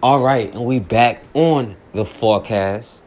All right, and we back on the forecast.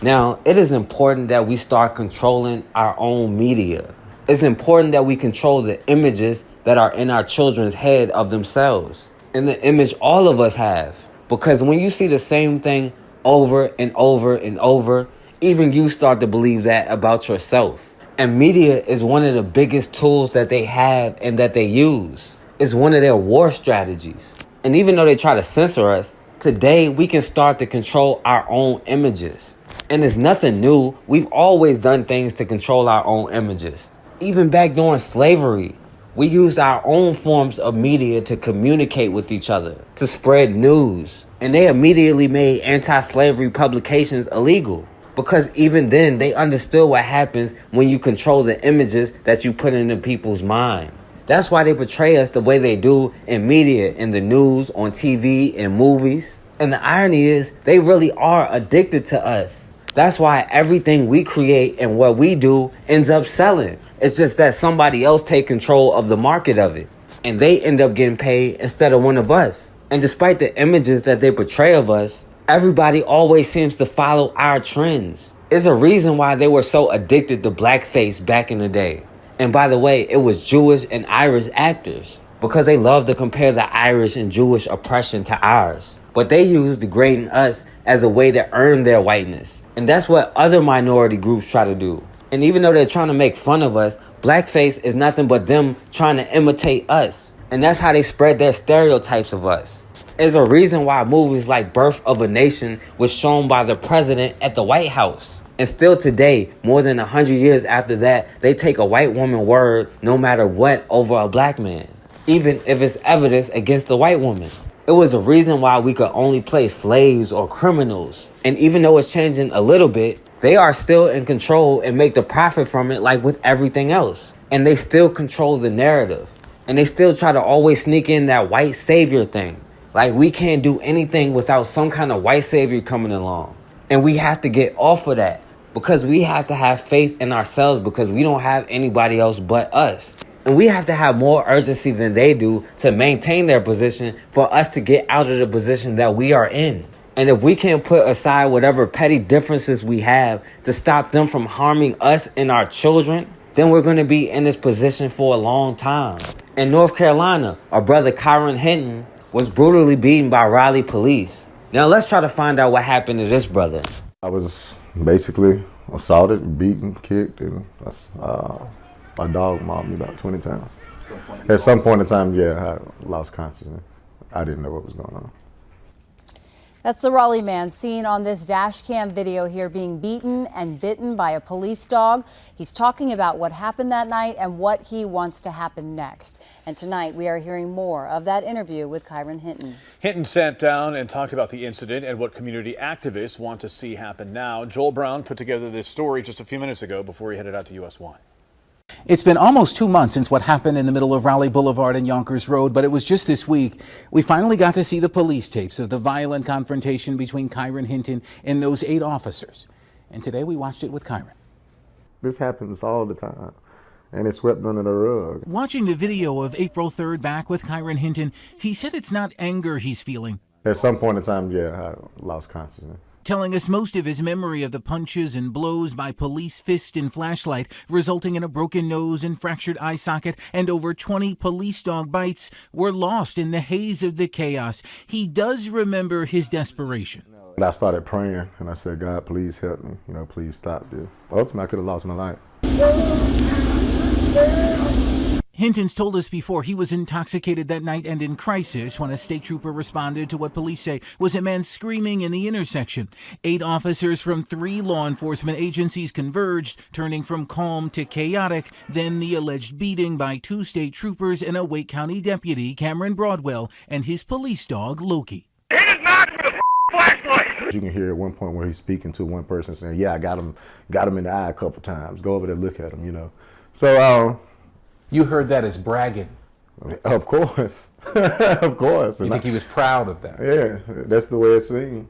Now, it is important that we start controlling our own media. It's important that we control the images that are in our children's head of themselves and the image all of us have. Because when you see the same thing over and over and over, even you start to believe that about yourself. And media is one of the biggest tools that they have and that they use. It's one of their war strategies. And even though they try to censor us, today we can start to control our own images. And it's nothing new. We've always done things to control our own images. Even back during slavery, we used our own forms of media to communicate with each other, to spread news. And they immediately made anti-slavery publications illegal. Because even then, they understood what happens when you control the images that you put into people's mind. That's why they portray us the way they do in media, in the news, on TV, in movies. And the irony is, they really are addicted to us. That's why everything we create and what we do ends up selling. It's just that somebody else take control of the market of it. And they end up getting paid instead of one of us. And despite the images that they portray of us, everybody always seems to follow our trends. There's a reason why they were so addicted to blackface back in the day. And by the way, it was Jewish and Irish actors. Because they love to compare the Irish and Jewish oppression to ours. But they use degrading us as a way to earn their whiteness. And that's what other minority groups try to do. And even though they're trying to make fun of us, blackface is nothing but them trying to imitate us. And that's how they spread their stereotypes of us. There's a reason why movies like Birth of a Nation was shown by the president at the White House. And still today, more than 100 years after that, they take a white woman's word no matter what over a black man. Even if it's evidence against the white woman. It was a reason why we could only play slaves or criminals. And even though it's changing a little bit, they are still in control and make the profit from it like with everything else. And they still control the narrative. And they still try to always sneak in that white savior thing. Like we can't do anything without some kind of white savior coming along. And we have to get off of that. Because we have to have faith in ourselves because we don't have anybody else but us. And we have to have more urgency than they do to maintain their position for us to get out of the position that we are in. And if we can't put aside whatever petty differences we have to stop them from harming us and our children, then we're going to be in this position for a long time. In North Carolina, our brother Kyron Hinton was brutally beaten by Raleigh police. Now let's try to find out what happened to this brother. I was basically assaulted, beaten, kicked, and my dog mauled me about 20 times. At some point in time, yeah, I lost consciousness. I didn't know what was going on. That's the Raleigh man seen on this dash cam video here being beaten and bitten by a police dog. He's talking about what happened that night and what he wants to happen next. And tonight we are hearing more of that interview with Kyron Hinton. Hinton sat down and talked about the incident and what community activists want to see happen now. Joel Brown put together this story just a few minutes ago before he headed out to US 1. It's been almost 2 months since what happened in the middle of Raleigh Boulevard and Yonkers Road, but it was just this week we finally got to see the police tapes of the violent confrontation between Kyron Hinton and those 8 officers. And today we watched it with Kyron. This happens all the time, and it's swept under the rug. Watching the video of April 3rd back with Kyron Hinton, he said it's not anger he's feeling. At some point in time, yeah, I lost consciousness. Telling us most of his memory of the punches and blows by police fist and flashlight, resulting in a broken nose and fractured eye socket and over 20 police dog bites, were lost in the haze of the chaos. He does remember his desperation. And I started praying, and I said, God, please help me. Please stop this. Ultimately, I could have lost my life. Hinton's told us before he was intoxicated that night and in crisis when a state trooper responded to what police say was a man screaming in the intersection. 8 officers from 3 law enforcement agencies converged, turning from calm to chaotic. Then the alleged beating by 2 state troopers and a Wake County deputy, Cameron Bradwell, and his police dog, Loki. Hit his mouth with a flashlight! You can hear at one point where he's speaking to one person saying, yeah, I got him in the eye a couple times. Go over there, look at him, So, You heard that as bragging. Of course. Of course. You think he was proud of that? Yeah, that's the way it seemed.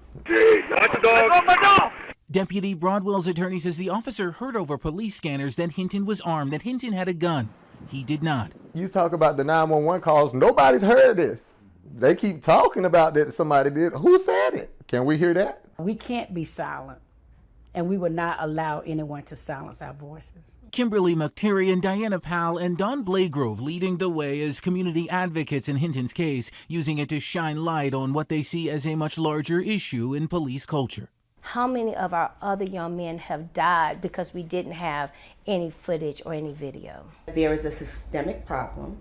Deputy Broadwell's attorney says the officer heard over police scanners that Hinton was armed, that Hinton had a gun. He did not. You talk about the 911 calls. Nobody's heard this. they keep talking about that somebody did. Who said it? Can we hear that? We can't be silent, and we would not allow anyone to silence our voices. Kimberly McTerry and Diana Powell and Dawn Blagrove leading the way as community advocates in Hinton's case, using it to shine light on what they see as a much larger issue in police culture. How many of our other young men have died because we didn't have any footage or any video? There is a systemic problem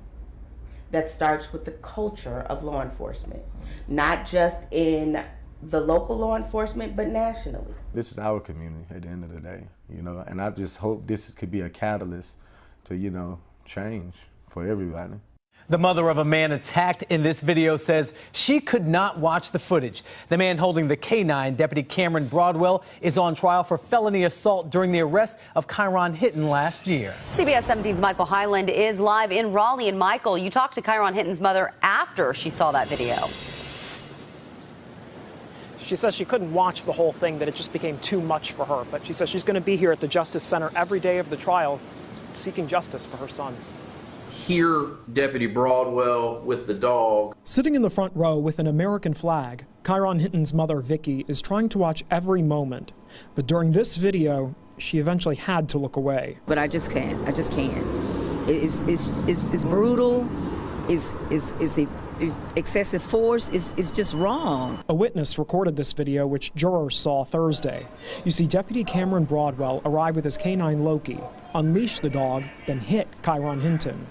that starts with the culture of law enforcement, not just in the local law enforcement, but nationally. This is our community at the end of the day, and I just hope this could be a catalyst to, change for everybody. The mother of a man attacked in this video says she could not watch the footage. The man holding the K-9, Deputy Cameron Bradwell, is on trial for felony assault during the arrest of Kyron Hinton last year. CBS 17's Michael Highland is live in Raleigh. And Michael, you talked to Kyron Hinton's mother after she saw that video. She says she couldn't watch the whole thing, that it just became too much for her. But she says she's going to be here at the Justice Center every day of the trial, seeking justice for her son. Here, Deputy Bradwell with the dog. Sitting in the front row with an American flag, Kyron Hinton's mother, Vicky, is trying to watch every moment. But during this video, she eventually had to look away. But I just can't. I just can't. It's brutal. It's excessive force. It's just wrong. A witness recorded this video, which jurors saw Thursday. You see Deputy Cameron Bradwell arrive with his K-9 Loki, unleash the dog, then hit Kyron Hinton.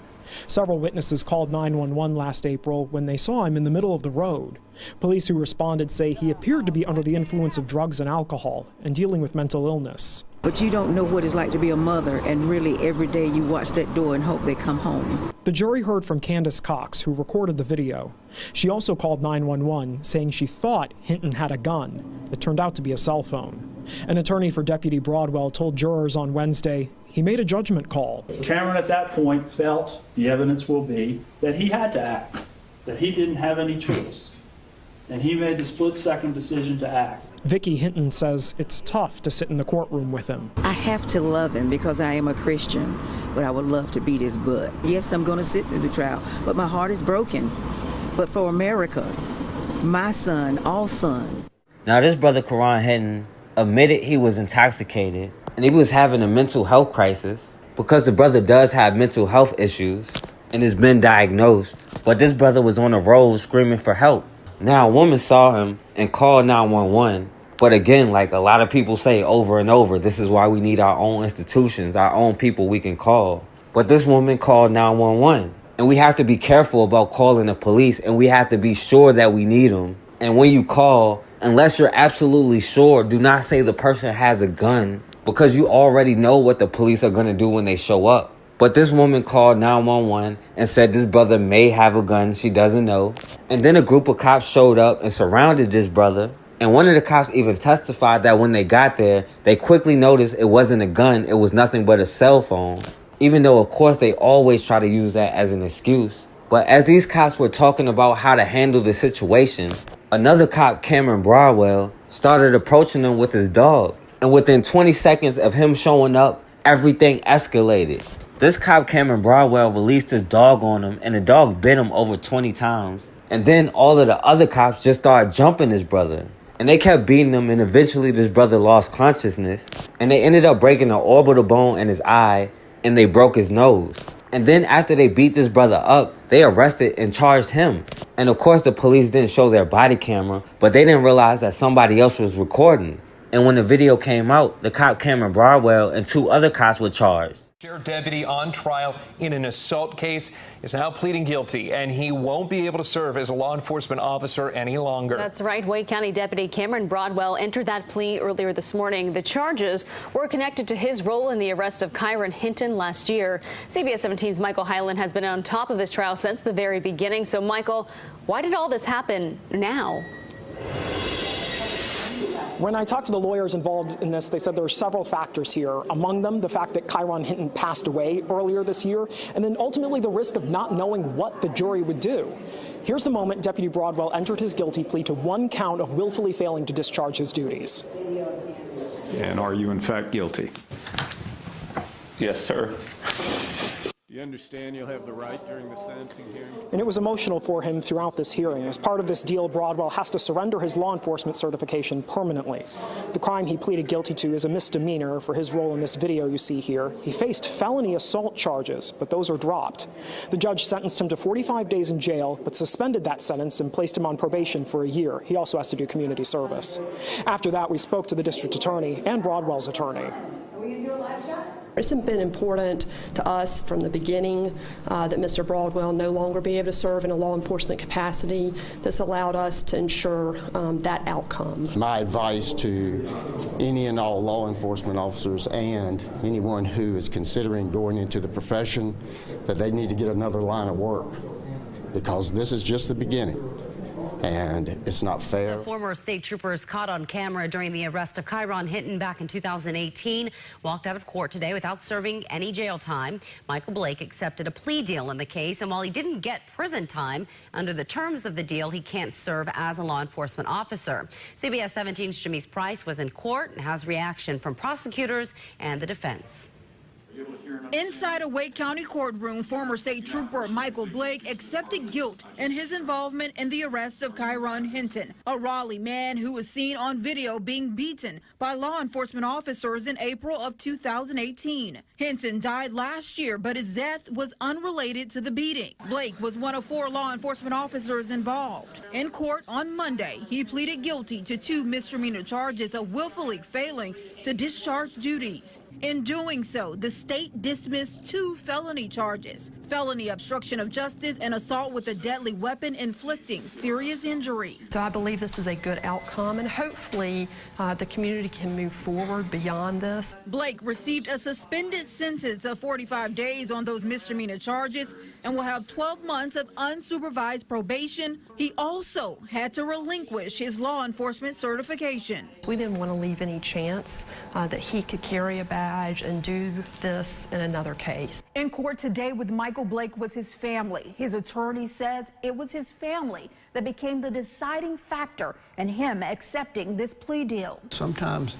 Several witnesses called 911 last April when they saw him in the middle of the road. Police who responded say he appeared to be under the influence of drugs and alcohol and dealing with mental illness. But you don't know what it's like to be a mother, and really every day you watch that door and hope they come home. The jury heard from Candace Cox, who recorded the video. She also called 911, saying she thought Hinton had a gun. It turned out to be a cell phone. An attorney for Deputy Bradwell told jurors on Wednesday he made a judgment call. Cameron at that point felt, the evidence will be, that he had to act, that he didn't have any choice. And he made the split-second decision to act. Vicky Hinton says it's tough to sit in the courtroom with him. I have to love him because I am a Christian, but I would love to beat his butt. Yes, I'm going to sit through the trial, but my heart is broken. But for America, my son, all sons. Now, this brother Kyron Hinton admitted he was intoxicated and he was having a mental health crisis because the brother does have mental health issues and has been diagnosed. But this brother was on the road screaming for help. Now, a woman saw him and called 911. But again, like a lot of people say over and over, this is why we need our own institutions, our own people we can call. But this woman called 911. And we have to be careful about calling the police, and we have to be sure that we need them. And when you call, unless you're absolutely sure, do not say the person has a gun, because you already know what the police are going to do when they show up. But this woman called 911 and said this brother may have a gun. She doesn't know. And then a group of cops showed up and surrounded this brother. And one of the cops even testified that when they got there, they quickly noticed it wasn't a gun. It was nothing but a cell phone. Even though, of course, they always try to use that as an excuse. But as these cops were talking about how to handle the situation, another cop, Cameron Bradwell, started approaching them with his dog. And within 20 seconds of him showing up, everything escalated. This cop, Cameron Bradwell, released his dog on him, and the dog bit him over 20 times. And then all of the other cops just started jumping his brother. And they kept beating him, and eventually this brother lost consciousness. And they ended up breaking an orbital bone in his eye, and they broke his nose. And then after they beat this brother up, they arrested and charged him. And of course, the police didn't show their body camera, but they didn't realize that somebody else was recording. And when the video came out, the cop Cameron Bradwell and 2 other cops were charged. Sheriff deputy on trial in an assault case is now pleading guilty, and he won't be able to serve as a law enforcement officer any longer. That's right. Wake County Deputy Cameron Bradwell entered that plea earlier this morning. The charges were connected to his role in the arrest of Kyron Hinton last year. CBS 17's Michael Highland has been on top of this trial since the very beginning. So, Michael, why did all this happen now? When I talked to the lawyers involved in this, they said there are several factors here. Among them, the fact that Kyron Hinton passed away earlier this year, and then ultimately the risk of not knowing what the jury would do. Here's the moment Deputy Bradwell entered his guilty plea to 1 count of willfully failing to discharge his duties. And are you in fact guilty? Yes, sir. You understand you'll have the right during the sentencing hearing? And it was emotional for him throughout this hearing. As part of this deal, Bradwell has to surrender his law enforcement certification permanently. The crime he pleaded guilty to is a misdemeanor for his role in this video you see here. He faced felony assault charges, but those are dropped. The judge sentenced him to 45 days in jail, but suspended that sentence and placed him on probation for a year. He also has to do community service. After that, we spoke to the district attorney and Bradwell's attorney. It's been important to us from the beginning that Mr. Bradwell no longer be able to serve in a law enforcement capacity. This allowed us to ensure that outcome. My advice to any and all law enforcement officers and anyone who is considering going into the profession that they need to get another line of work, because this is just the beginning. And it's not fair. The former state troopers caught on camera during the arrest of Kyron Hinton back in 2018 walked out of court today without serving any jail time. Michael Blake accepted a plea deal in the case, and while he didn't get prison time, under the terms of the deal, he can't serve as a law enforcement officer. CBS 17's Jamise Price was in court and has reaction from prosecutors and the defense. Inside a Wake County courtroom, former state trooper Michael Blake accepted guilt in his involvement in the arrest of Kyron Hinton, a Raleigh man who was seen on video being beaten by law enforcement officers in April of 2018. Hinton died last year, but his death was unrelated to the beating. Blake was one of 4 law enforcement officers involved. In court on Monday, he pleaded guilty to 2 misdemeanor charges of willfully failing to discharge duties. In doing so, the state dismissed 2 felony charges: felony obstruction of justice and assault with a deadly weapon inflicting serious injury. So I believe this is a good outcome, and hopefully the community can move forward beyond this. Blake received a suspended sentence of 45 days on those misdemeanor charges and will have 12 months of unsupervised probation. He also had to relinquish his law enforcement certification. We didn't want to leave any chance that he could carry a badge and do this in another case. In court today with Michael Blake was his family. His attorney says it was his family that became the deciding factor in him accepting this plea deal. Sometimes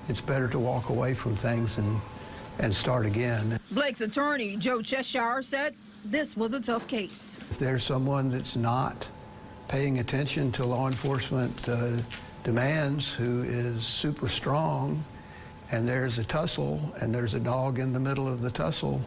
it's better to walk away from things and start again. Blake's attorney, Joe Cheshire, said this was a tough case. If there's someone that's not paying attention to law enforcement demands, who is super strong, and there's a tussle and there's a dog in the middle of the tussle,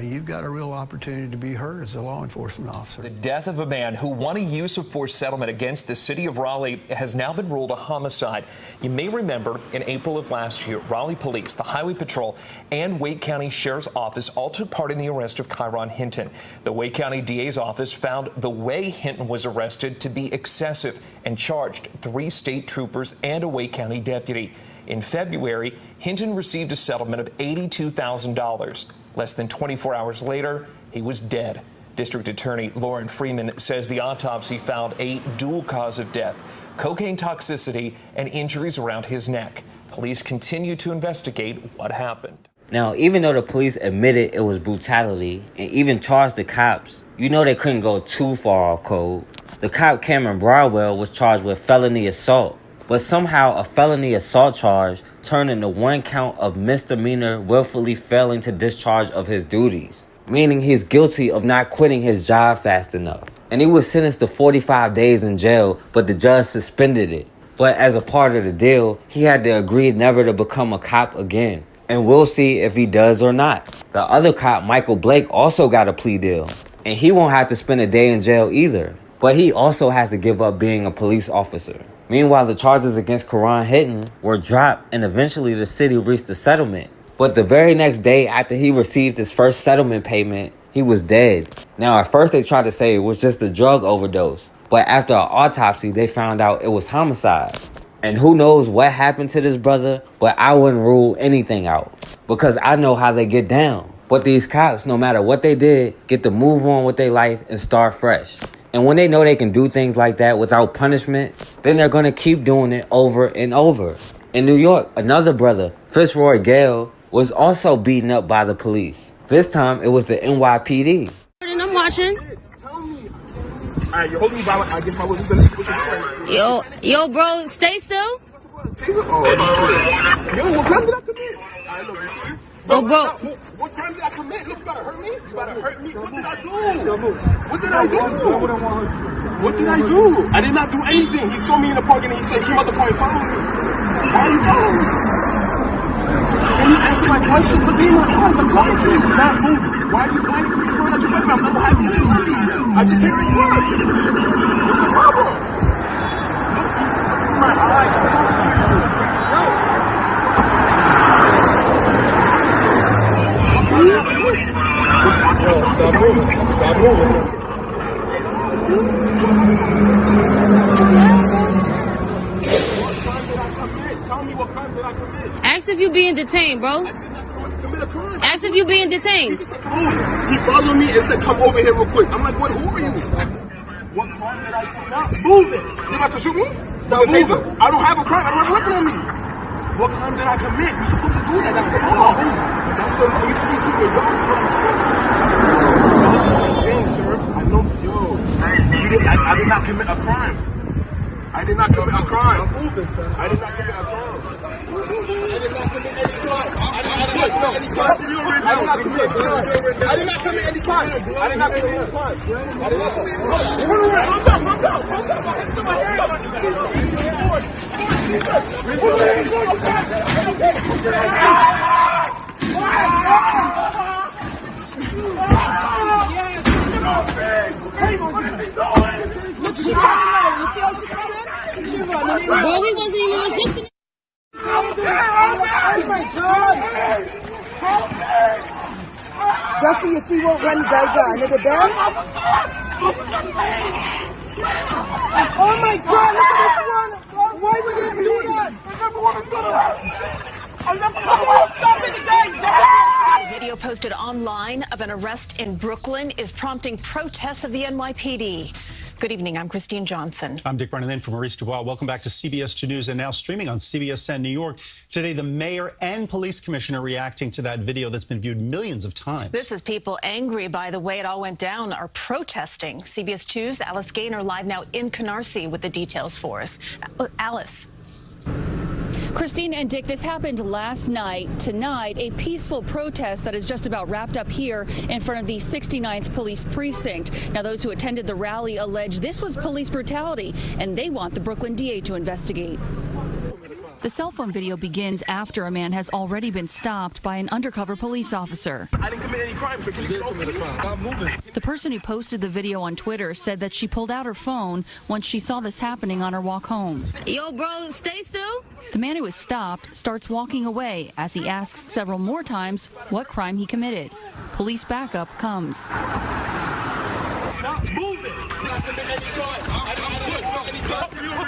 you've got a real opportunity to be hurt as a law enforcement officer. The death of a man who won a use of force settlement against the city of Raleigh has now been ruled a homicide. You may remember in April of last year, Raleigh Police, the Highway Patrol, and Wake County Sheriff's Office all took part in the arrest of Kyron Hinton. The Wake County DA's office found the way Hinton was arrested to be excessive and charged 3 state troopers and a Wake County deputy. In February, Hinton received a settlement of $82,000. Less than 24 hours later, he was dead. District Attorney Lauren Freeman says the autopsy found a dual cause of death: cocaine toxicity and injuries around his neck. Police continue to investigate what happened. Now, even though the police admitted it was brutality and even charged the cops, you know they couldn't go too far off code. The cop Cameron Bradwell was charged with felony assault. But somehow a felony assault charge turned into 1 count of misdemeanor willfully failing to discharge of his duties, meaning he's guilty of not quitting his job fast enough. And he was sentenced to 45 days in jail, but the judge suspended it. But as a part of the deal, he had to agree never to become a cop again. And we'll see if he does or not. The other cop, Michael Blake, also got a plea deal, and he won't have to spend a day in jail either. But he also has to give up being a police officer. Meanwhile, the charges against Kyron Hinton were dropped, and eventually the city reached a settlement. But the very next day after he received his first settlement payment, he was dead. Now, at first they tried to say it was just a drug overdose, but after an autopsy, they found out it was homicide. And who knows what happened to this brother, but I wouldn't rule anything out, because I know how they get down. But these cops, no matter what they did, get to move on with their life and start fresh. And when they know they can do things like that without punishment, then they're going to keep doing it over and over. In New York, another brother, Fitzroy Gayle, was also beaten up by the police. This time, it was the NYPD. I'm watching. Alright, you hold me by I get my witness. Yo, bro, stay still. Yo, grab it up to me. Alright, look, you see? Oh, bro. What crime did I commit? Look, you gotta hurt me? You gotta hurt me? What did I do? What did I do? What did I do? I did not do anything. He saw me in the park and he said, came out the car and followed me. Why are you following me? Can you answer my question? Look in my eyes. I'm talking to you. Stop moving. Why are you going at your background? I'm happy to be. I just came from work. What's the problem? Look in my eyes. I'm talking to you. Stop moving. Stop moving. Tell me what crime did I commit? Ask if you being detained, bro. I did not commit a crime. Ask if you being detained. He said, come over. He followed me and said, come over here real quick. I'm like, what? Who are you? What crime did I commit? Stop moving. You about to shoot me? Stop moving. I don't have a crime. I don't have a weapon on me. What crime did I commit? You're supposed to do that. That's the law. That's the law. You see me keep your dog in what I'm saying. I'm saying, sir. I know. I did not commit a crime. I did not commit a crime. I did not commit a crime. I did not commit any crime. I did not commit any crime. I did not commit any crime. I did not commit any crime. I did not commit any crime. I did not commit any Bro, he wasn't even resisting. Just so you see what one guy got, nigga, down. Oh my God, look at this one. Why would they do that? I never want to do that. I never want to stop it again. A video posted online of an arrest in Brooklyn is prompting protests of the NYPD. Good evening. I'm Christine Johnson. I'm Dick Brennan in for Maurice Dubois. Welcome back to CBS 2 News and now streaming on CBSN New York. Today, the mayor and police commissioner reacting to that video that's been viewed millions of times. This is people angry by the way it all went down are protesting. CBS 2's Alice Gaynor live now in Canarsie with the details for us. Alice. Christine and Dick, this happened last night. Tonight, a peaceful protest that is just about wrapped up here in front of the 69th Police Precinct. Now, those who attended the rally allege this was police brutality, and they want the Brooklyn DA to investigate. The cell phone video begins after a man has already been stopped by an undercover police officer. I didn't commit any crime, so can you get off me? I'm moving. The person who posted the video on Twitter said that she pulled out her phone once she saw this happening on her walk home. Yo, bro, stay still. The man who was stopped starts walking away as he asks several more times what crime he committed. Police backup comes. Stop moving. I did not commit any crime.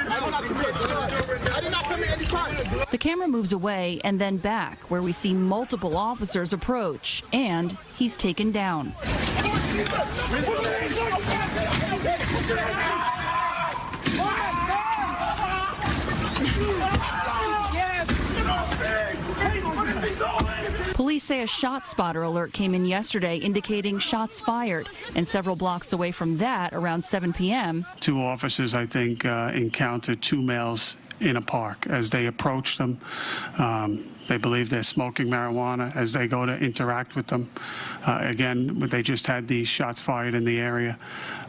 I did not commit any crime. The camera moves away and then back, where we see multiple officers approach, and he's taken down. Police say a shot spotter alert came in yesterday indicating shots fired, and several blocks away from that, around 7 p.m. Two officers, I think, encountered two males in a park. As they approached them, they believe they're smoking marijuana. As they go to interact with them, again, they just had these shots fired in the area.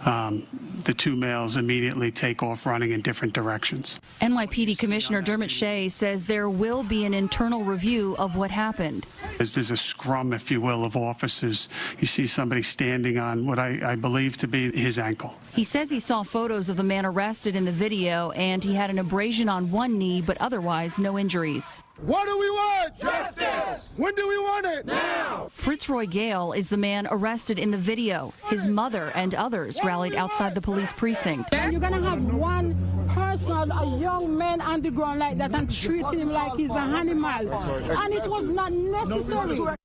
The two males immediately take off running in different directions. NYPD Commissioner Dermot Shea says there will be an internal review of what happened. There's a scrum, if you will, of officers. You see somebody standing on what I believe to be his ankle. He says he saw photos of the man arrested in the video, and he had an abrasion on one knee, but otherwise no injuries. What do we want? Justice! When do we want it? Now! Fitzroy Gayle is the man arrested in the video. His mother and others rallied outside the police precinct. And you're gonna have one person, a young man on the ground like that and treating him like he's an animal. And it was not necessary.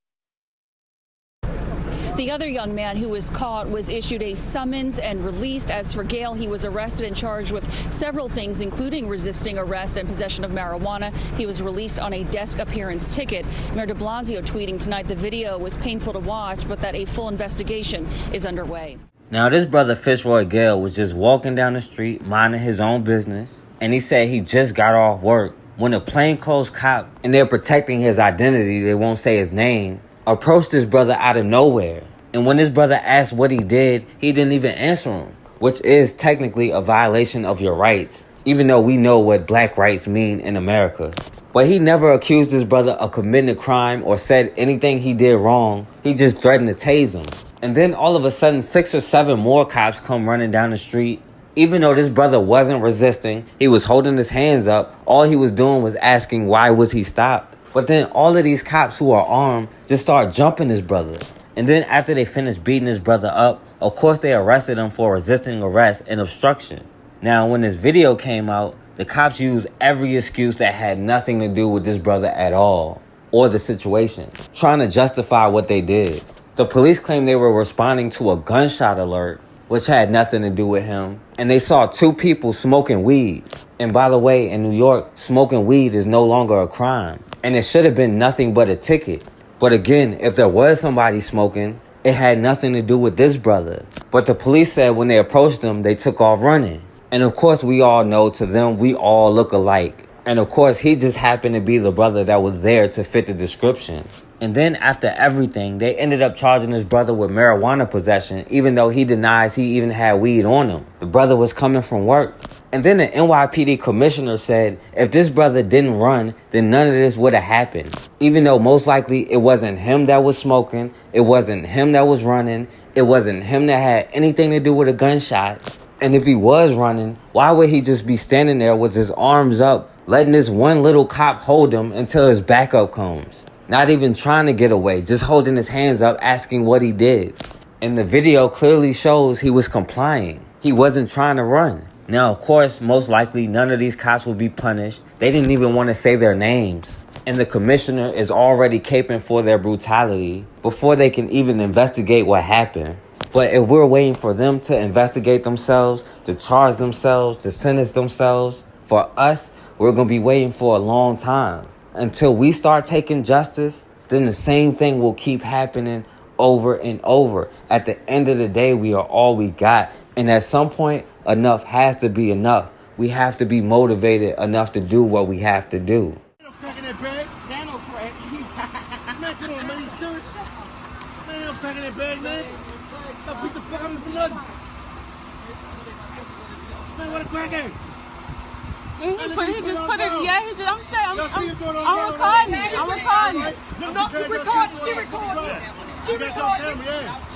The other young man who was caught was issued a summons and released. As for Gayle, he was arrested and charged with several things, including resisting arrest and possession of marijuana. He was released on a desk appearance ticket. Mayor de Blasio tweeting tonight the video was painful to watch, but that a full investigation is underway. Now, this brother Fitzroy Gayle was just walking down the street, minding his own business, and he said he just got off work, when a plainclothes cop, and they're protecting his identity, they won't say his name, approached this brother out of nowhere. And when this brother asked what he did, he didn't even answer him, which is technically a violation of your rights, even though we know what black rights mean in America. But he never accused his brother of committing a crime or said anything he did wrong. He just threatened to tase him. And then all of a sudden, 6 or 7 more cops come running down the street. Even though this brother wasn't resisting, he was holding his hands up. All he was doing was asking why was he stopped. But then all of these cops who are armed just start jumping his brother. And then after they finished beating his brother up, of course they arrested him for resisting arrest and obstruction. Now, when this video came out, the cops used every excuse that had nothing to do with this brother at all, or the situation, trying to justify what they did. The police claimed they were responding to a gunshot alert, which had nothing to do with him, and they saw 2 people smoking weed. And by the way, in New York, smoking weed is no longer a crime, and it should have been nothing but a ticket. But again, if there was somebody smoking, it had nothing to do with this brother. But the police said when they approached them, they took off running. And of course, we all know to them, we all look alike. And of course, he just happened to be the brother that was there to fit the description. And then after everything, they ended up charging his brother with marijuana possession, even though he denies he even had weed on him. The brother was coming from work. And then the NYPD commissioner said if this brother didn't run, then none of this would have happened. Even though most likely it wasn't him that was smoking, it wasn't him that was running, it wasn't him that had anything to do with a gunshot. And if he was running, why would he just be standing there with his arms up, letting this one little cop hold him until his backup comes? Not even trying to get away, just holding his hands up, asking what he did. And the video clearly shows he was complying. He wasn't trying to run. Now, of course, most likely none of these cops will be punished. They didn't even want to say their names. And the commissioner is already caping for their brutality before they can even investigate what happened. But if we're waiting for them to investigate themselves, to charge themselves, to sentence themselves, for us, we're going to be waiting for a long time. Until we start taking justice, then the same thing will keep happening over and over. At the end of the day, we are all we got. And at some point, enough has to be enough. We have to be motivated enough to do what we have to do. Crack in that bag? That no crack. Man, come on, man. You serious? Man, don't crack in that bag, man. Don't beat the fuck out of me for nothing. Man, what a crack at? He just put it, yeah, he just, I'm saying, I'm recording it. I'm recording it. No, you recorded, she recorded. She recorded.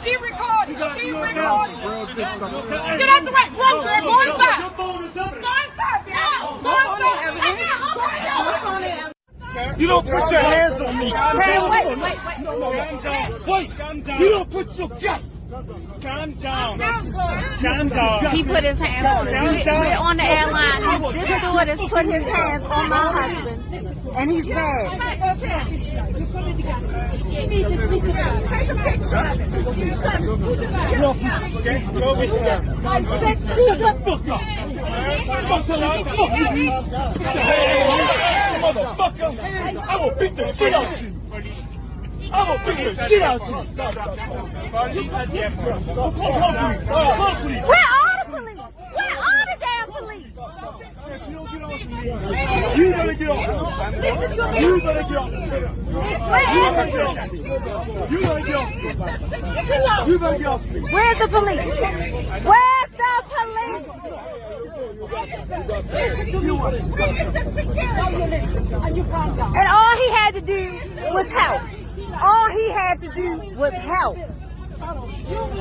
She recorded. She recorded. Get out the way. Run, girl. Go inside. Go inside. Go inside. You don't put your hands on me. Wait. You don't put your gun. Calm down. Calm down. He put his hand on us. We're on the airline. This steward has put his hands on my husband, and he's bad. You need to take a picture of it. Okay, go over here. I said, shut the fuck up. Motherfucker. I will beat the shit out of you. I'm gonna beat the shit out of you. Where are the police? Where are the damn police? You better get off. You better get off. You better get off. You better get off. Where's the police? Where's the police? And all he had to do was help. All he had to do was help. He touched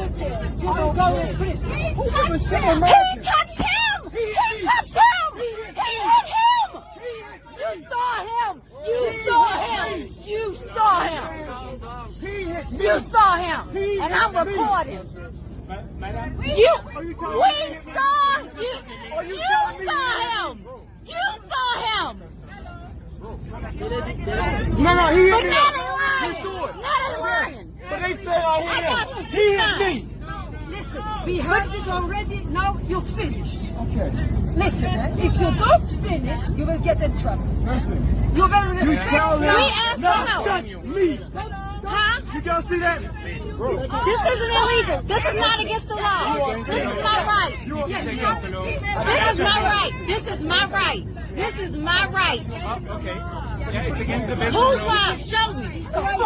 him! He touched him! He touched him! He hit him! You saw him! You saw him! You saw him! You saw him! And I'm recording. You saw him! You saw him! No, he hit me. Not a lion. But they said I hit him. He hit me. Listen, we heard this already. Now you're finished. Okay. Listen, if you don't finish, you will get in trouble. Listen. You better respect. You tell them not to touch me. Huh? You guys see that? This isn't illegal. This is not against the law. This is my right. This is my right. This is my right. This is my right. Okay. Yeah, it's against the business. Who's right? Show me.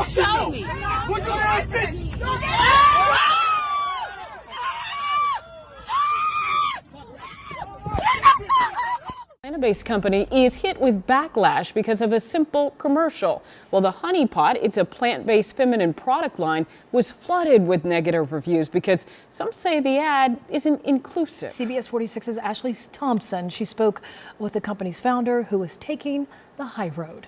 Show me. What's your license? Atlanta-based company is hit with backlash because of a simple commercial. Well, the Honey Pot, it's a plant-based feminine product line, was flooded with negative reviews because some say the ad isn't inclusive. CBS 46's Ashley Thompson, she spoke with the company's founder who is taking the high road.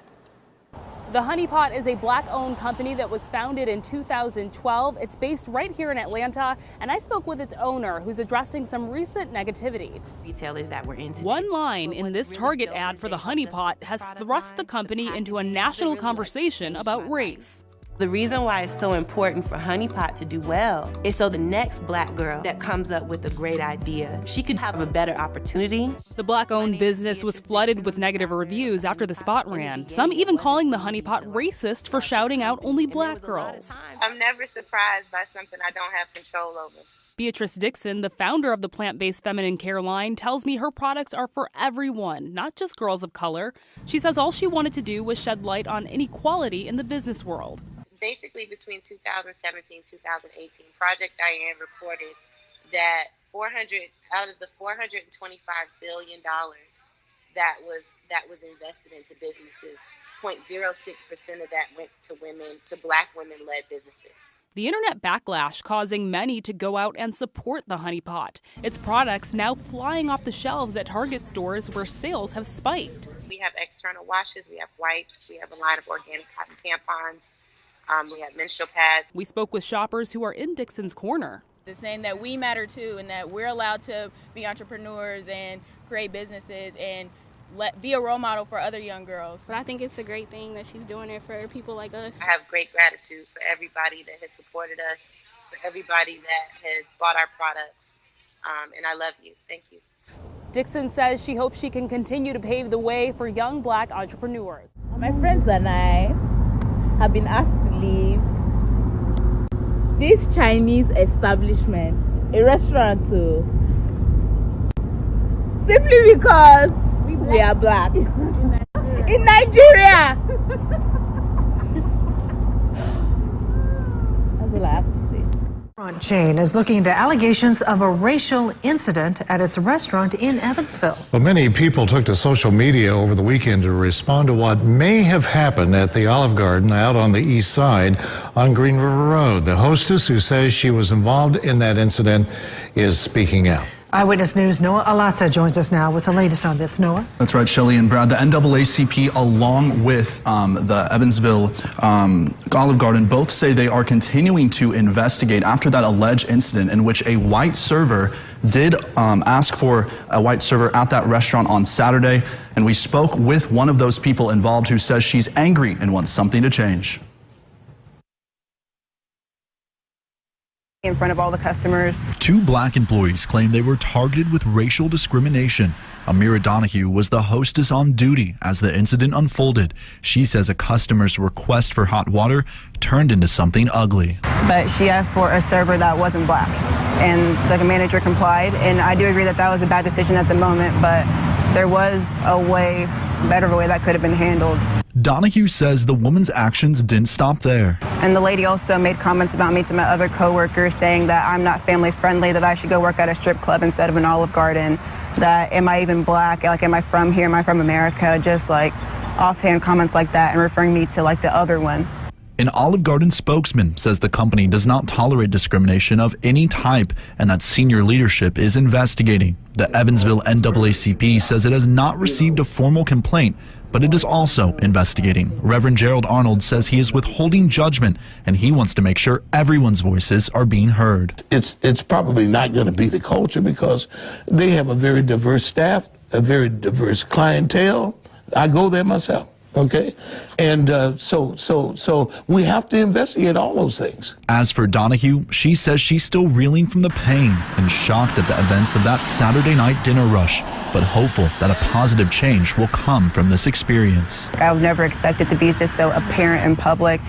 The Honey Pot is a Black-owned company that was founded in 2012. It's based right here in Atlanta, and I spoke with its owner, who's addressing some recent negativity. Retailers that were into one line in this Target ad for the Honey Pot has thrust the company into a national conversation about race. The reason why it's so important for Honey Pot to do well is so the next Black girl that comes up with a great idea, she could have a better opportunity. The Black-owned business was flooded with negative reviews after the spot ran, some even calling the Honey Pot racist for shouting out only Black girls. I'm never surprised by something I don't have control over. Beatrice Dixon, the founder of the plant-based feminine care line, tells me her products are for everyone, not just girls of color. She says all she wanted to do was shed light on inequality in the business world. Basically, between 2017 and 2018, Project Diane reported that out of the $425 billion that was invested into businesses, 0.06% of that went to women, to Black women-led businesses. The internet backlash causing many to go out and support the Honey Pot. Its products now flying off the shelves at Target stores where sales have spiked. We have external washes, we have wipes, we have a line of organic cotton tampons. We have menstrual pads. We spoke with shoppers who are in Dixon's corner. It's saying that we matter too, and that we're allowed to be entrepreneurs and create businesses and be a role model for other young girls. But I think it's a great thing that she's doing it for people like us. I have great gratitude for everybody that has supported us, for everybody that has bought our products, and I love you. Thank you. Dixon says she hopes she can continue to pave the way for young Black entrepreneurs. My friends and I have been asked to leave this Chinese establishment, a restaurant too, simply because we are Black in Nigeria. That's all I have to say. Restaurant chain is looking into allegations of a racial incident at its restaurant in Evansville. Well, many people took to social media over the weekend to respond to what may have happened at the Olive Garden out on the east side on Green River Road. The hostess, who says she was involved in that incident, is speaking out. Eyewitness News' Noah Alatza joins us now with the latest on this. Noah? That's right, Shelley and Brad. The NAACP, along with the Evansville Olive Garden, both say they are continuing to investigate after that alleged incident in which a white server did ask for a white server at that restaurant on Saturday. And we spoke with one of those people involved who says she's angry and wants something to change. In front of all the customers. Two Black employees claim they were targeted with racial discrimination. Amira Donahue was the hostess on duty as the incident unfolded. She says a customer's request for hot water turned into something ugly. But she asked for a server that wasn't Black, and the manager complied. And I do agree that that was a bad decision at the moment, but there was a way, better way that could have been handled. Donahue says the woman's actions didn't stop there. And the lady also made comments about me to my other coworkers, saying that I'm not family friendly, that I should go work at a strip club instead of an Olive Garden, that am I even Black, like am I from here, am I from America, just like offhand comments like that and referring me to like the other one. An Olive Garden spokesman says the company does not tolerate discrimination of any type and that senior leadership is investigating. The Evansville NAACP says it has not received a formal complaint, but it is also investigating. Reverend Gerald Arnold says he is withholding judgment and he wants to make sure everyone's voices are being heard. It's probably not going to be the culture because they have a very diverse staff, a very diverse clientele. I go there myself. Okay, and so we have to investigate all those things. As for Donahue, she says she's still reeling from the pain and shocked at the events of that Saturday night dinner rush, but hopeful that a positive change will come from this experience. I would never expect it to be just so apparent in public,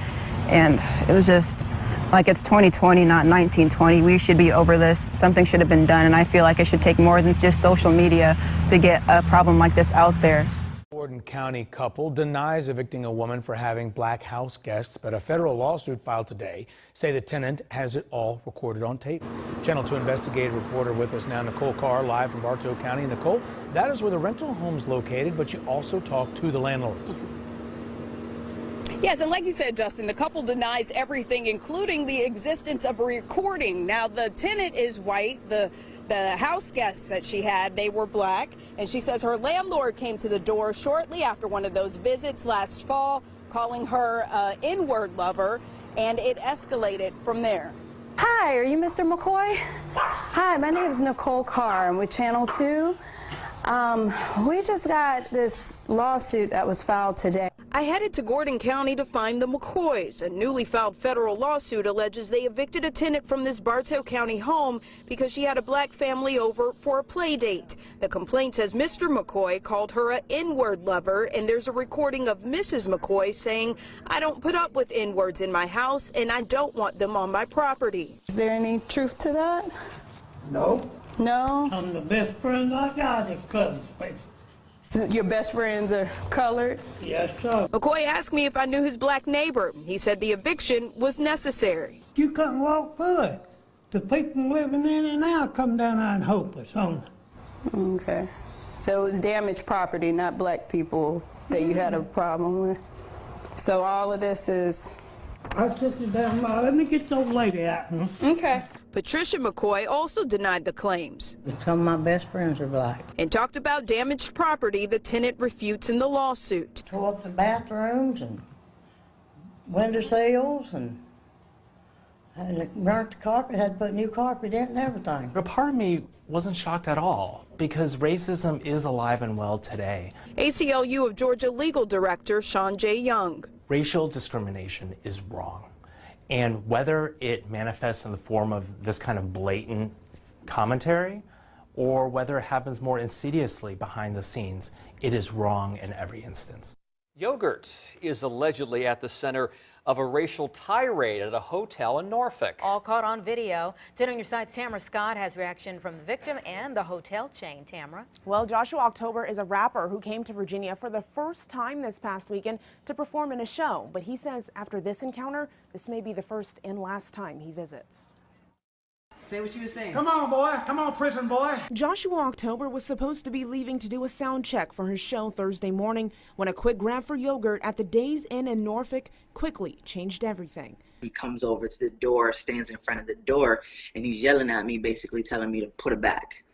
and it was just Like, it's 2020, not 1920. We should be over this. Something should have been done, and I feel like it should take more than just social media to get a problem like this out there. Gordon County couple denies evicting a woman for having black house guests, but a federal lawsuit filed today say the tenant has it all recorded on tape. Channel 2 investigative reporter with us now, Nicole Carr, live from Bartow County. Nicole, that is where the rental home's located, but you also talked to the landlords. Yes, and like you said, Justin, the couple denies everything, including the existence of a recording. Now, the tenant is white. The house guests that she had, they were black. And she says her landlord came to the door shortly after one of those visits last fall, calling her N-word lover, and it escalated from there. Hi, are you Mr. McCoy? Hi, my name is Nicole Carr. I'm with Channel 2. We just got this lawsuit that was filed today. I headed to Gordon County to find the McCoys. A newly filed federal lawsuit alleges they evicted a tenant from this Bartow County home because she had a black family over for a play date. The complaint says Mr. McCoy called her a N-word lover, and there's a recording of Mrs. McCoy saying, "I don't put up with N-words in my house, and I don't want them on my property." Is there any truth to that? No. No? I'm the best friend I got in Cousins Space. Your best friends are colored? Yes, sir. McCoy asked me if I knew his black neighbor. He said the eviction was necessary. You couldn't walk through it. The people living in it now come down there and hopeless on it. Okay. So it was damaged property, not black people that you had a problem with. So all of this is... I'll sit you down. Let me get the old lady out. Okay. Patricia McCoy also denied the claims. Some of my best friends are black. And talked about damaged property the tenant refutes in the lawsuit. Tore up the bathrooms and window sills and burnt the carpet, had to put new carpet in and everything. But part of me wasn't shocked at all because racism is alive and well today. ACLU of Georgia legal director Sean J. Young. Racial discrimination is wrong. And whether it manifests in the form of this kind of blatant commentary or whether it happens more insidiously behind the scenes, it is wrong in every instance. Yogurt is allegedly at the center of a racial tirade at a hotel in Norfolk. All caught on video. 10 on your side's Tamara Scott has reaction from the victim and the hotel chain. Tamara. Well, Joshua October is a rapper who came to Virginia for the first time this past weekend to perform in a show. But he says after this encounter, this may be the first and last time he visits. Say what you were saying. Come on, boy. Come on, prison boy. Joshua October was supposed to be leaving to do a sound check for his show Thursday morning when a quick grab for yogurt at the Days Inn in Norfolk quickly changed everything. He comes over to the door, stands in front of the door, and he's yelling at me, basically telling me to put it back.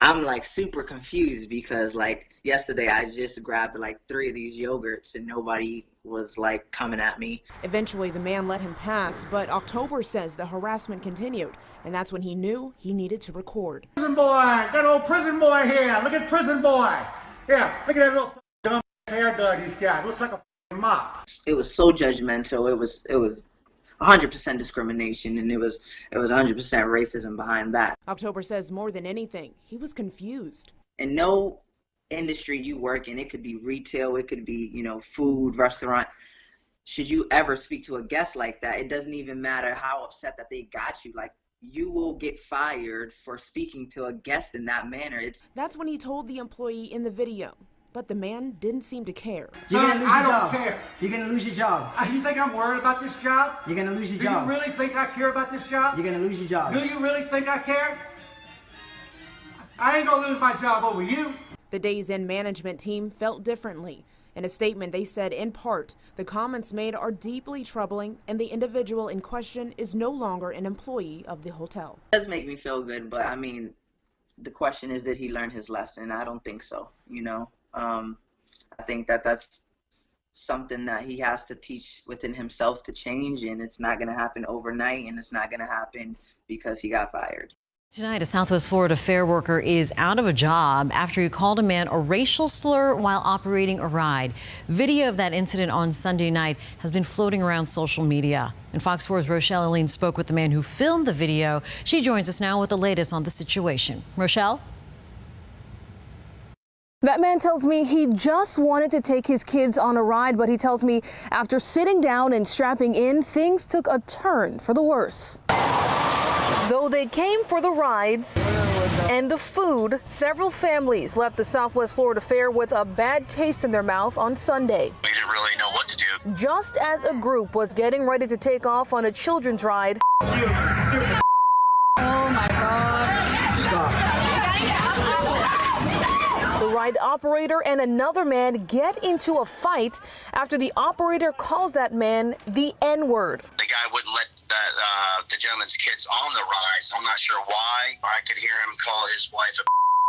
I'm like super confused because like yesterday I just grabbed like 3 of these yogurts and nobody was like coming at me. Eventually the man let him pass, but October says the harassment continued, and that's when he knew he needed to record. Prison boy, that old prison boy here. Look at prison boy. Yeah, look at that little dumb haircut he's got. Looks like a mop. It was so judgmental. It was 100% discrimination, and it was 100% racism behind that. October says more than anything, he was confused. In no industry you work in, it could be retail, it could be, you know, food, restaurant, should you ever speak to a guest like that, it doesn't even matter how upset that they got you, like you will get fired for speaking to a guest in that manner. That's when he told the employee in the video. But the man didn't seem to care. You're gonna lose your job. I don't care. You're gonna lose your job. You think I'm worried about this job? You're gonna lose your job. Do you really think I care about this job? You're gonna lose your job. Do you really think I care? I ain't gonna lose my job over you. The Days Inn management team felt differently. In a statement, they said, in part, the comments made are deeply troubling and the individual in question is no longer an employee of the hotel. It does make me feel good, but I mean, the question is, did he learn his lesson? I don't think so, you know. I think that's something that he has to teach within himself to change, and it's not going to happen overnight, and it's not going to happen because he got fired. Tonight, a Southwest Florida fair worker is out of a job after he called a man a racial slur while operating a ride. Video of that incident on Sunday night has been floating around social media. And Fox 4's Rochelle Elaine spoke with the man who filmed the video. She joins us now with the latest on the situation. Rochelle? That man tells me he just wanted to take his kids on a ride, but he tells me after sitting down and strapping in, things took a turn for the worse. Though they came for the rides and the food, several families left the Southwest Florida Fair with a bad taste in their mouth on Sunday. We didn't really know what to do. Just as a group was getting ready to take off on a children's ride. Oh my God. Stop. The ride operator and another man get into a fight after the operator calls that man the N-word. The guy wouldn't let the gentleman's kids on the rides. I'm not sure why. I could hear him call his wife a.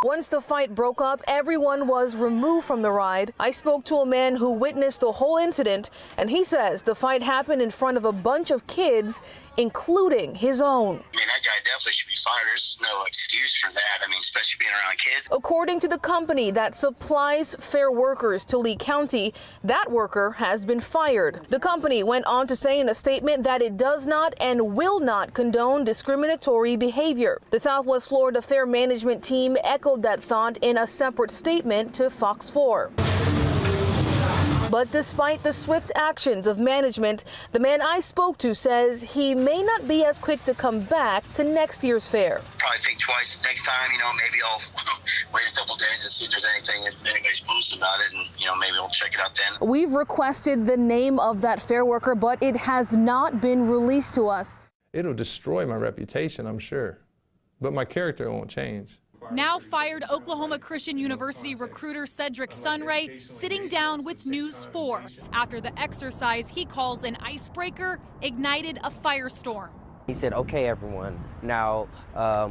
Once the fight broke up, everyone was removed from the ride. I spoke to a man who witnessed the whole incident, and he says the fight happened in front of a bunch of kids, including his own. I mean, that guy definitely should be fired. There's no excuse for that. I mean, especially being around kids. According to the company that supplies fair workers to Lee County, that worker has been fired. The company went on to say in a statement that it does not and will not condone discriminatory behavior. The Southwest Florida Fair Management team echoed that thought in a separate statement to Fox 4. But despite the swift actions of management, the man I spoke to says he may not be as quick to come back to next year's fair. Probably think twice next time, maybe I'll wait a couple days to see if there's anything, if anybody's posted about it, and, maybe we'll check it out then. We've requested the name of that fair worker, but it has not been released to us. It'll destroy my reputation, I'm sure, but my character won't change. Now fired Oklahoma Christian University recruiter Cedric Sunray sitting down with News 4 after the exercise he calls an icebreaker ignited a firestorm. He said, okay, everyone, now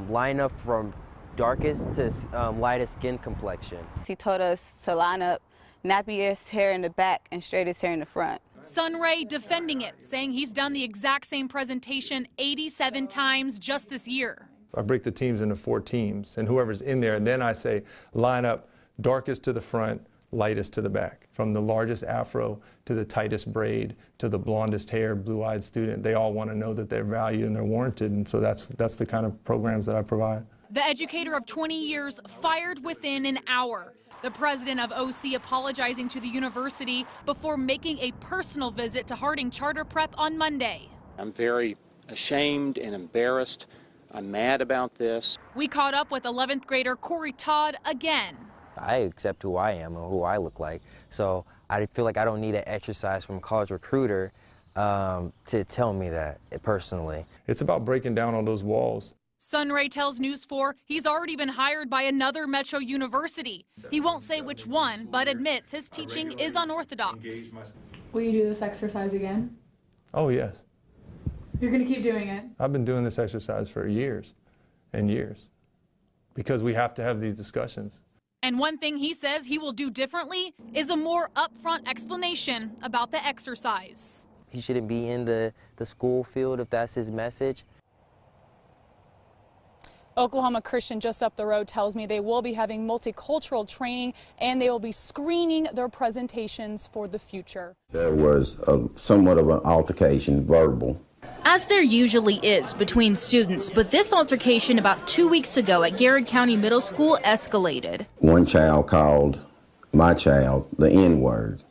line up from darkest to lightest skin complexion. He told us to line up nappiest hair in the back and straightest hair in the front. Sunray defending it, saying he's done the exact same presentation 87 times just this year. I break the teams into 4 teams, and whoever's in there, and then I say, line up darkest to the front, lightest to the back. From the largest afro to the tightest braid to the blondest hair, blue-eyed student, they all want to know that they're valued and they're warranted, and so that's the kind of programs that I provide. The educator of 20 years fired within an hour. The president of OC apologizing to the university before making a personal visit to Harding Charter Prep on Monday. I'm very ashamed and embarrassed. I'm mad about this. We caught up with 11th grader Corey Todd again. I accept who I am and who I look like, so I feel like I don't need an exercise from a college recruiter to tell me that personally. It's about breaking down all those walls. Sunray tells News 4 he's already been hired by another Metro university. He won't say which one, but admits his teaching is unorthodox. Will you do this exercise again? Oh, yes. You're going to keep doing it? I've been doing this exercise for years and years because we have to have these discussions. And one thing he says he will do differently is a more upfront explanation about the exercise. He shouldn't be in the school field if that's his message. Oklahoma Christian just up the road tells me they will be having multicultural training and they will be screening their presentations for the future. There was somewhat of an altercation, verbal. As there usually is between students, but this altercation about 2 weeks ago at Garrett County Middle School escalated. One child called my child the N-word,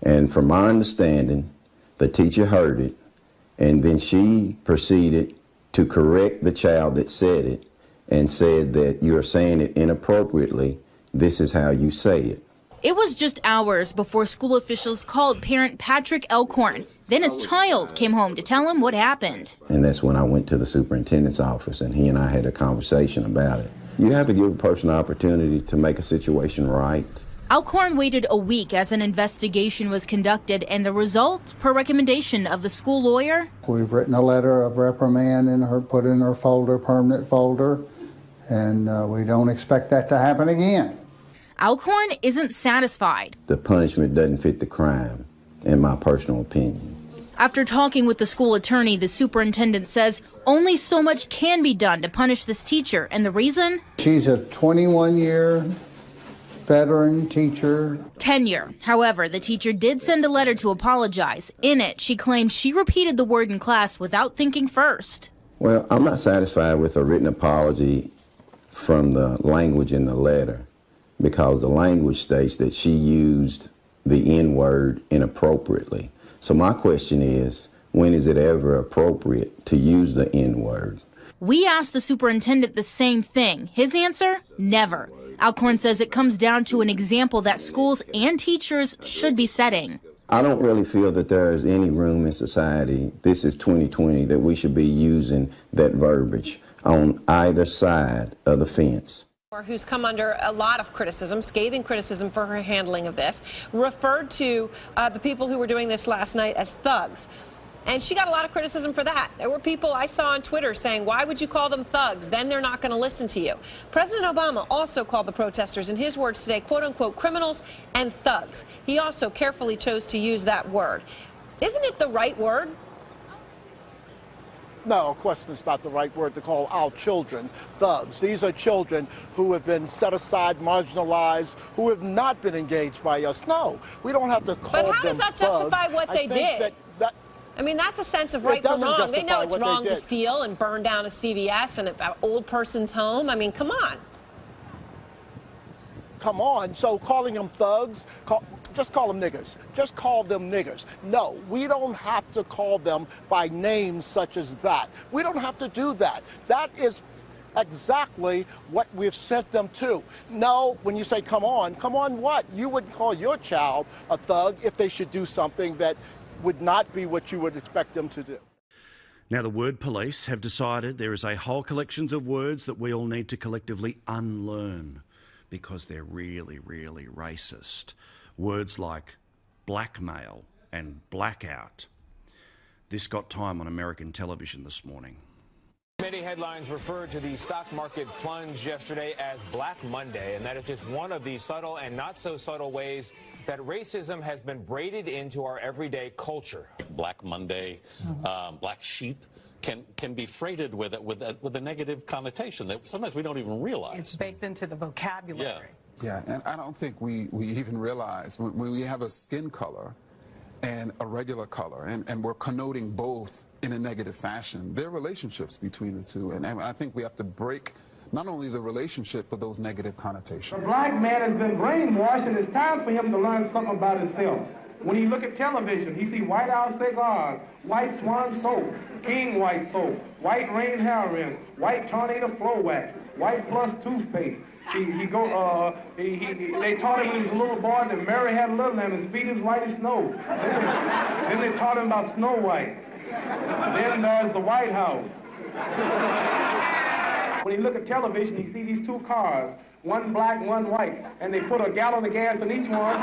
and from my understanding, the teacher heard it, and then she proceeded to correct the child that said it and said that you're saying it inappropriately, this is how you say it. It was just hours before school officials called parent Patrick Elkhorn. Then his child came home to tell him what happened. And that's when I went to the superintendent's office and he and I had a conversation about it. You have to give a person an opportunity to make a situation right. Elkhorn waited a week as an investigation was conducted, and the result, per recommendation of the school lawyer? We've written a letter of reprimand put in her folder, permanent folder, and we don't expect that to happen again. Elkhorn isn't satisfied. The punishment doesn't fit the crime, in my personal opinion. After talking with the school attorney, the superintendent says only so much can be done to punish this teacher, and the reason? She's a 21-year veteran teacher. Tenure. However, the teacher did send a letter to apologize. In it, she claims she repeated the word in class without thinking first. Well, I'm not satisfied with a written apology from the language in the letter. because the language states that she used the N-word inappropriately. So my question is, when is it ever appropriate to use the N-word? We asked the superintendent the same thing. His answer, never. Alcorn says it comes down to an example that schools and teachers should be setting. I don't really feel that there is any room in society, this is 2020, that we should be using that verbiage on either side of the fence. Who's come under a lot of criticism, scathing criticism for her handling of this, referred to the people who were doing this last night as thugs. And she got a lot of criticism for that. There were people I saw on Twitter saying, why would you call them thugs? Then they're not going to listen to you. President Obama also called the protesters, in his words today, quote unquote, criminals and thugs. He also carefully chose to use that word. Isn't it the right word? No, of course it's not the right word to call our children thugs. These are children who have been set aside, marginalized, who have not been engaged by us. No, we don't have to call them thugs. But how does that justify what they did? I mean, that's a sense of right from wrong. They know it's wrong to steal and burn down a CVS and an old person's home. I mean, come on. Come on. So calling them thugs, just call them niggers. Just call them niggers. No, we don't have to call them by names such as that. We don't have to do that. That is exactly what we've sent them to. No, when you say come on what? You would call your child a thug if they should do something that would not be what you would expect them to do. Now, the word police have decided there is a whole collection of words that we all need to collectively unlearn because they're really, really racist. Words like blackmail and blackout. This got time on American television this morning. Many headlines referred to the stock market plunge yesterday as Black Monday, and that is just one of the subtle and not so subtle ways that racism has been braided into our everyday culture. Black Monday, black sheep can be freighted with a negative connotation that sometimes we don't even realize. It's baked into the vocabulary. Yeah, and I don't think we even realize when we have a skin color and a regular color, and we're connoting both in a negative fashion. There are relationships between the two, and I think we have to break not only the relationship, but those negative connotations. The black man has been brainwashed, and it's time for him to learn something about himself. When he look at television, he see White House cigars, White Swan soap, King White soap, White Rain hair rinse, White Tornado floor wax, White Plus toothpaste. They taught him when he was a little boy that Mary had a little and his feet as white as snow. Then they taught him about Snow White. Then there's the White House. When he look at television, he see these two cars, one black, one white, and they put a gallon of gas in each one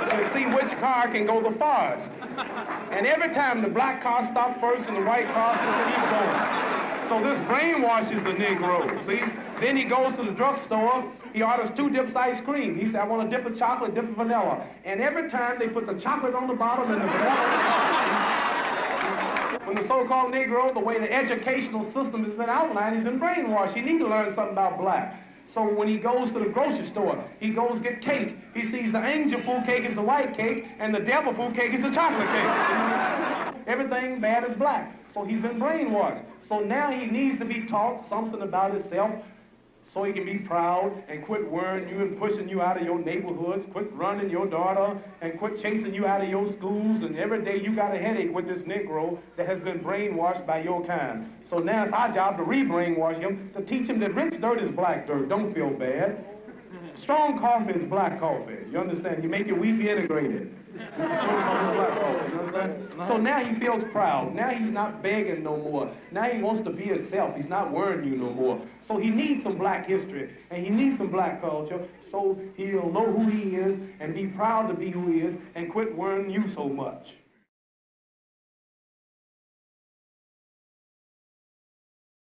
to see which car can go the farthest. And every time the black car stopped first and the white car keeps going. So this brainwashes the Negro, see? Then he goes to the drugstore, he orders 2 dips ice cream. He said, I want a dip of chocolate, dip of vanilla. And every time they put the chocolate on the bottom and the vanilla on the top. When the so-called Negro, the way the educational system has been outlined, he's been brainwashed. He needs to learn something about black. So when he goes to the grocery store, he goes get cake. He sees the angel food cake is the white cake, and the devil food cake is the chocolate cake. Everything bad is black. So he's been brainwashed. So now he needs to be taught something about himself so he can be proud and quit worrying you and pushing you out of your neighborhoods, quit running your daughter, and quit chasing you out of your schools. And every day you got a headache with this Negro that has been brainwashed by your kind. So now it's our job to re-brainwash him, to teach him that rich dirt is black dirt. Don't feel bad. Strong coffee is black coffee. You understand? You make your wheat integrated. So now he feels proud. Now he's not begging no more. Now he wants to be himself. He's not worrying you no more. So he needs some black history and he needs some black culture so he'll know who he is and be proud to be who he is and quit worrying you so much.